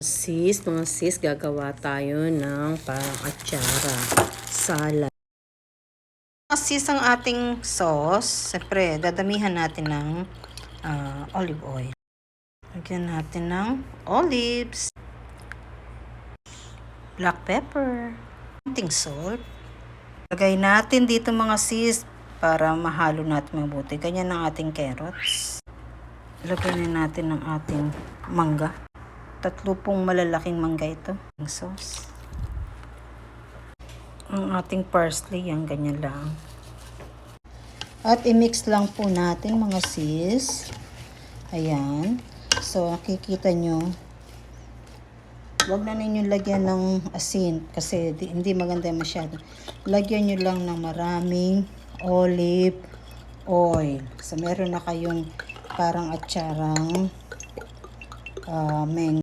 Mga sis, gagawa tayo ng parang atsara, salad. Mga sis, ang ating sauce, siyempre, dadamihan natin ng olive oil. Lagyan natin ng olives, black pepper, konting salt. Lagay natin dito mga sis para mahalo natin mabuti. Ganyan ang ating carrots. Lagyan natin ng ating mangga. 3 pong malalaking mangga ito. Ang sauce. Ang ating parsley, yan, ganyan lang. At i-mix lang po natin mga sis. Ayan. So, nakikita nyo, wag na ninyo lagyan ng asin kasi hindi maganda masyado. Lagyan nyo lang ng maraming olive oil. So, meron na kayong parang atsarang mango.